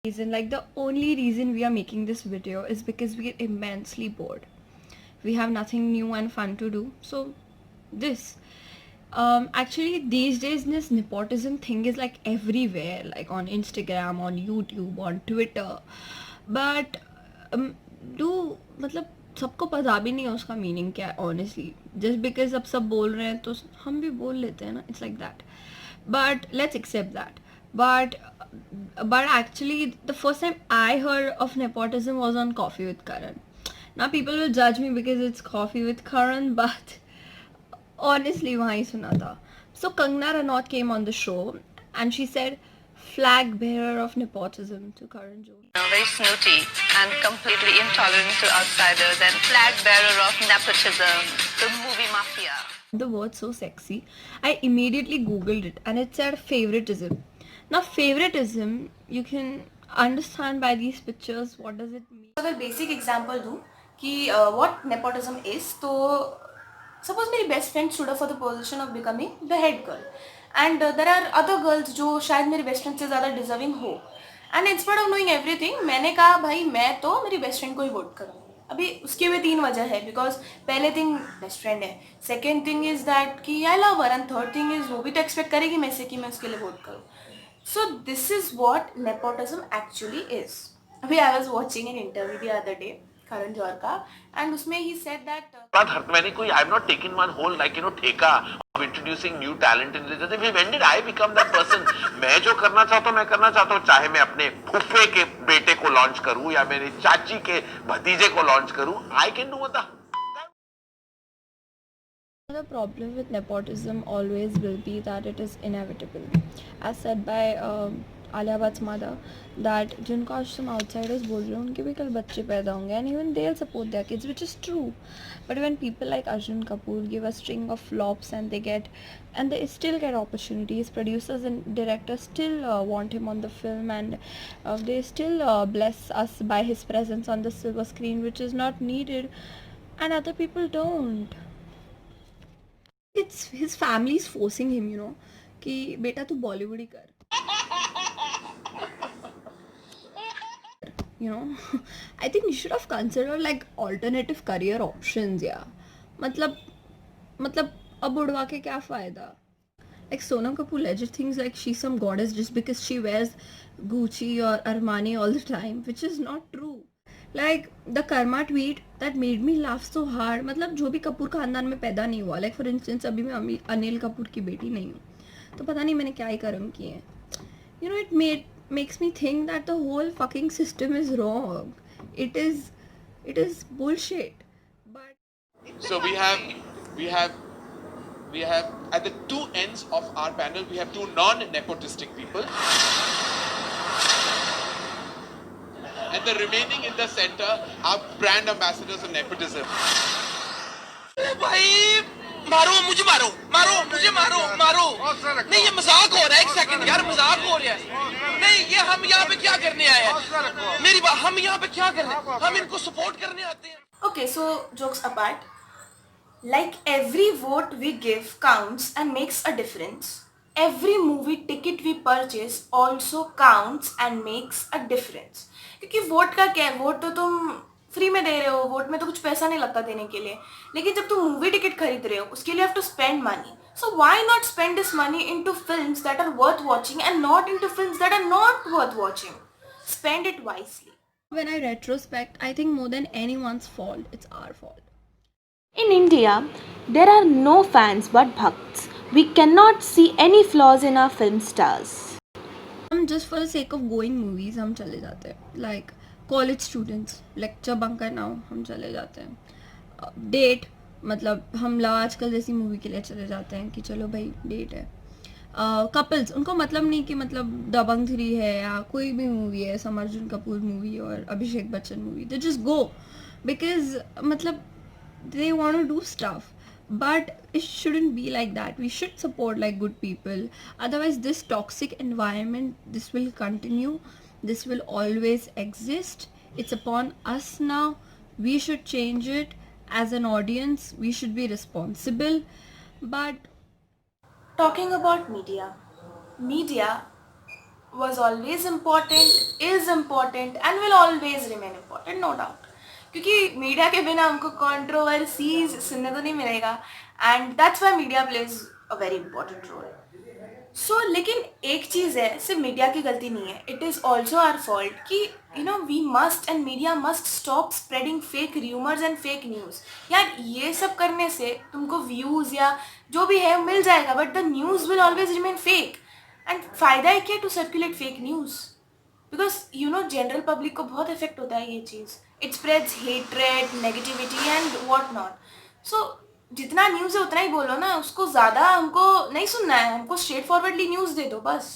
reason, like the only reason we are making this video is because we are immensely bored. We have nothing new and fun to do. So this actually these days this nepotism thing is like everywhere, like on Instagram, on YouTube, on Twitter. But do मतलब सबको पता भी नहीं है उसका meaning क्या है honestly. Just because अब सब बोल रहे हैं तो हम भी बोल लेते हैं ना. It's like that. But let's accept that. But actually the first time I heard of nepotism was on Coffee with Karan. Now people will judge me because it's Coffee with Karan, but honestly वहाँ ही सुना था. So Kangna Ranaut came on the show and she said flag bearer of nepotism to Karan Johar. Very snooty and completely intolerant to outsiders, and flag bearer of nepotism, the movie mafia. The word so sexy, I immediately googled it and it said favoritism. Now favoritism, you can understand by these pictures what does it mean. अगर basic example दूं कि what nepotism is, तो suppose मेरी best friend stood up for the position of becoming the head girl, and there are other girls जो शायद मेरी best friend से ज़्यादा डिजर्विंग हो, and instead of knowing everything मैंने कहा भाई मैं तो मेरी बेस्ट फ्रेंड को ही वोट करूँगी. अभी उसकी भी 3 वजह है, बिकॉज पहले थिंग बेस्ट फ्रेंड है, सेकेंड थिंग इज़ दैट कि I love her, and third thing is वो भी तो एक्सपेक्ट करेगी मैं से कि मैं उसके लिए वोट करूँ. So this is what nepotism actually is. अभी I was watching an interview the other day Karan Johar का, एंड उसमें ही सेड दैट मैंने कोई I am not taking one whole like ठेका of introducing new talent in religion. When did I become that person? मैं जो करना चाहता हूँ मैं करना चाहता हूँ, चाहे मैं अपने फुफे के बेटे को लॉन्च करूँ या मेरी चाची के भतीजे को लॉन्च करूँ. I can do what The problem with nepotism always will be that it is inevitable, as said by Alia Bhatt's mother, that जिनको आज तुम outsiders बोल रहे हो उनके भी कल बच्चे पैदा होंगे and even they'll support their kids, which is true. But when people like Arjun Kapoor give a string of flops and they still get opportunities, producers and directors still want him on the film, and they still bless us by his presence on the silver screen, which is not needed, and other people don't. It's his family is forcing him, कि बेटा तू बॉलीवुड ही कर. I think you should have considered like alternative career options. Yeah, मतलब अब उड़वा के क्या फायदा. Like Sonam Kapoor legit thinks like she's some goddess just because she wears Gucci or Armani all the time, which is not true. Like the karma tweet that made me laugh so hard. मतलब जो भी कपूर खानदान में पैदा नहीं हुआ, like for instance अभी मैं अनिल कपूर की बेटी नहीं हूँ, तो पता नहीं मैंने क्या ही कर्म किए हैं. It makes me think that the whole fucking system is wrong. It is bullshit. But so we have at the two ends of our panel we have two non-nepotistic people, and the remaining in the center are brand ambassadors of nepotism. भाई मारो मुझे, मारो मुझे, मारो नहीं, ये मजाक हो रहा है. एक सेकंड यार, मजाक हो रहा है. नहीं, ये हम यहाँ पे क्या करने आए हैं? मेरी बात, हम यहाँ पे क्या करने, हम इनको सपोर्ट करने आते हैं. okay, so jokes apart, like every vote we give counts and makes a difference. Every movie ticket we purchase also counts and makes a difference. क्योंकि वोट का क्या है, वोट तो तुम फ्री में दे रहे हो, वोट में तो कुछ पैसा नहीं लगता देने के लिए, लेकिन जब तुम मूवी टिकट खरीद रहे हो उसके लिए have to spend money. So why not spend this money into films that are worth watching and not into films that are not worth watching. Spend it wisely. when I retrospect, I think more than anyone's fault, it's our fault. In India, there are no fans but bhakts. We cannot see any flaws in our film stars. हम just for the sake of going movies हम चले जाते हैं. Like college students, lecture bunk करना हो हम चले जाते हैं. Date, मतलब हम लोग आजकल जैसी मूवी के लिए चले जाते हैं कि चलो भाई डेट है. कपल्स, उनको मतलब नहीं कि मतलब दबंग 3 है या कोई भी मूवी है, सम अर्जुन कपूर मूवी और Abhishek Bachchan movie, they just go because मतलब they want to do stuff. But it shouldn't be like that. We should support like good people, otherwise this toxic environment, this will continue, this will always exist. It's upon us now. We should change it. As an audience we should be responsible. But talking about media was always important, is important and will always remain important, no doubt. क्योंकि media के बिना हमको controversies सुनने को नहीं मिलेगा and that's why media plays a very important role. So लेकिन एक चीज़ है, सिर्फ मीडिया की गलती नहीं है, it is also our fault कि we must and media must stop spreading fake rumours and fake news. यार ये सब करने से तुमको व्यूज़ या जो भी है मिल जाएगा, but the news will always remain fake. And फ़ायदा है क्या to circulate fake news? Because general public को बहुत इफेक्ट होता है ये चीज़. It spreads hatred, negativity and what not. So जितना न्यूज़ है उतना ही बोलो ना, उसको ज़्यादा हमको नहीं सुनना है, हमको स्ट्रेट फॉरवर्डली न्यूज़ दे दो बस.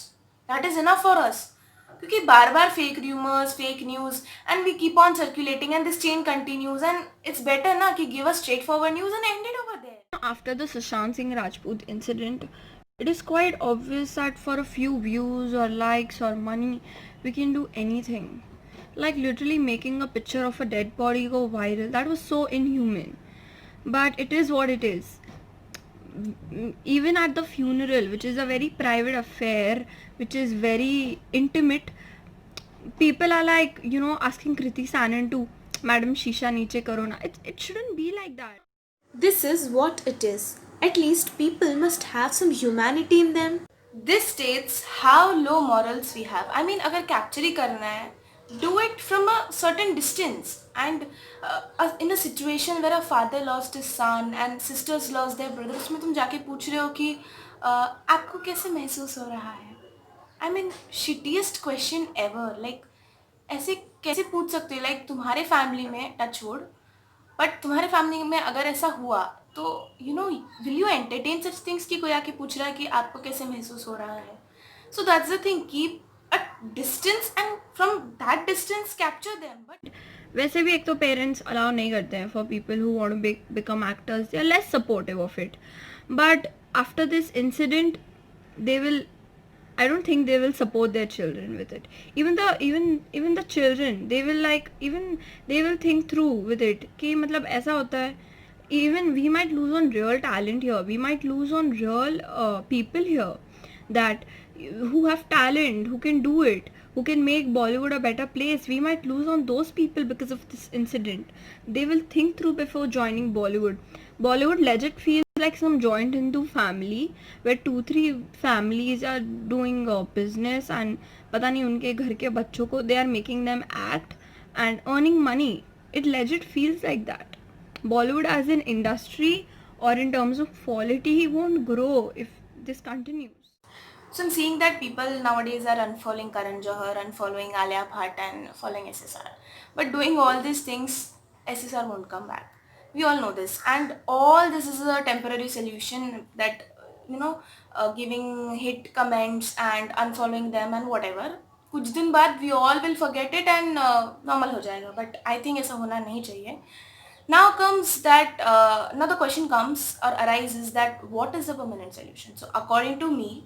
That is enough for us. क्योंकि बार बार fake rumours, fake news and we keep on circulating and this chain continues and it's better ना कि give us straight forward news and end it over there. After the Sushant Singh Rajput incident, it is quite obvious that for a few views or likes or money, we can do anything. Like literally making a picture of a dead body go viral. That was so inhuman. But it is what it is. Even at the funeral, which is a very private affair, which is very intimate, people are like, asking Kriti Sanon to, Madam Shisha niche karo na. It shouldn't be like that. This is what it is. At least people must have some humanity in them. This states how low morals we have. I mean, अगर capture ही करना है, do it from a certain distance. And in a situation where a father lost his son and sisters lost their brother, उसमें तुम जाके पूछ रहे हो कि आपको कैसे महसूस हो रहा है? I mean, shittiest question ever. Like, ऐसे कैसे पूछ सकते हो? Like, तुम्हारे फैमिली में टच वुड, बट तुम्हारे फैमिली में अगर ऐसा हुआ तो will you entertain such things कि कोई आके पूछ रहा है कि आपको कैसे महसूस हो रहा है? So that's the thing, keep a distance and from that distance capture them. But वैसे भी एक तो पेरेंट्स अलाउ नहीं करते हैं for people who want to become actors. They are less supportive of it. But after this incident they will, I don't think they will support their children with it. Even the children, they will they will think through with it कि मतलब ऐसा होता है. Even we might lose on real talent here. We might lose on real people here that who have talent, who can do it, who can make Bollywood a better place. We might lose on those people because of this incident. They will think through before joining Bollywood. Bollywood legit feels like some joint Hindu family where 2-3 families are doing business and पता नहीं उनके घर के बच्चों को they are making them act and earning money. It legit feels like that. Bollywood as an industry or in terms of quality won't grow if this continues. So I'm seeing that people nowadays are unfollowing Karan Johar, unfollowing Alia Bhatt and following SSR. But doing all these things, SSR won't come back. We all know this. And all this is a temporary solution that, giving hit comments and unfollowing them and whatever. कुछ दिन बाद we all will forget it and normal हो जाएगा. But I think ऐसा होना नहीं चाहिए. Now the question comes or arises that what is the permanent solution? So according to me,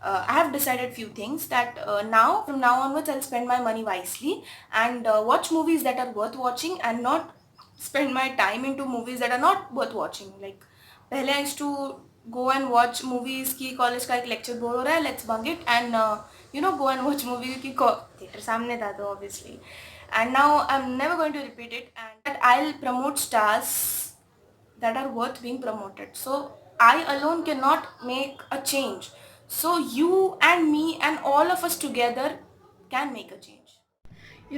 I have decided few things that from now onwards I'll spend my money wisely and watch movies that are worth watching and not spend my time into movies that are not worth watching. Like पहले I used to go and watch movies कि college का एक lecture bore हो रहा है, let's bunk it and go and watch movie कि theater सामने था तो obviously. And now I'm never going to repeat it and that I'll promote stars that are worth being promoted. So I alone cannot make a change. So you and me and all of us together can make a change.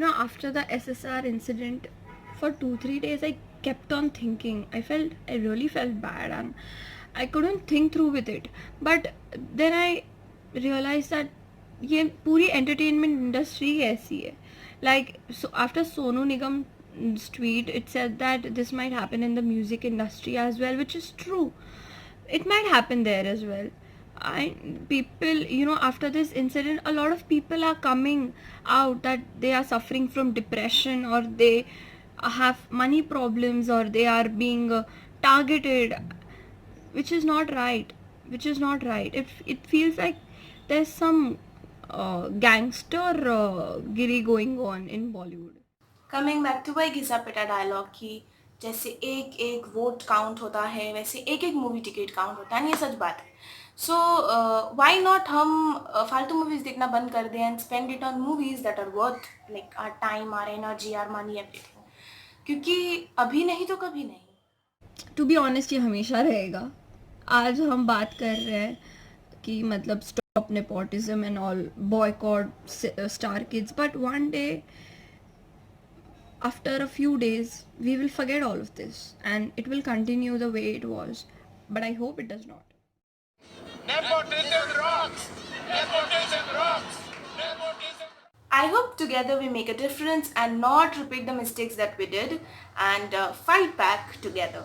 After the SSR incident, for 2-3 days I kept on thinking. I really felt bad and I couldn't think through with it. But then I realized that ये पूरी entertainment industry ऐसी है. Like, so after Sonu Nigam's tweet, it said that this might happen in the music industry as well, which is true. It might happen there as well. People, after this incident, a lot of people are coming out that they are suffering from depression or they have money problems or they are being targeted, which is not right. It feels like there's some gangster giri going on in Bollywood. Coming back to वही घिसा पिटा dialogue की जैसे एक एक vote count होता है वैसे एक एक मूवी टिकट काउंट होता है, ये सच बात है. So why not हम फालतू मूवीज देखना बंद कर दें and spend it on movies that are worth like our time, our energy, our money, everything. क्योंकि अभी नहीं तो कभी नहीं. टू बी ऑनेस्ट ये हमेशा रहेगा. आज हम बात कर रहे हैं कि मतलब stop nepotism and all, boycott star kids, but one day after a few days we will forget all of this and it will continue the way it was, but I hope it does not. Nepotism rocks. Nepotism rocks. Nepotism. I hope together we make a difference and not repeat the mistakes that we did and fight back together.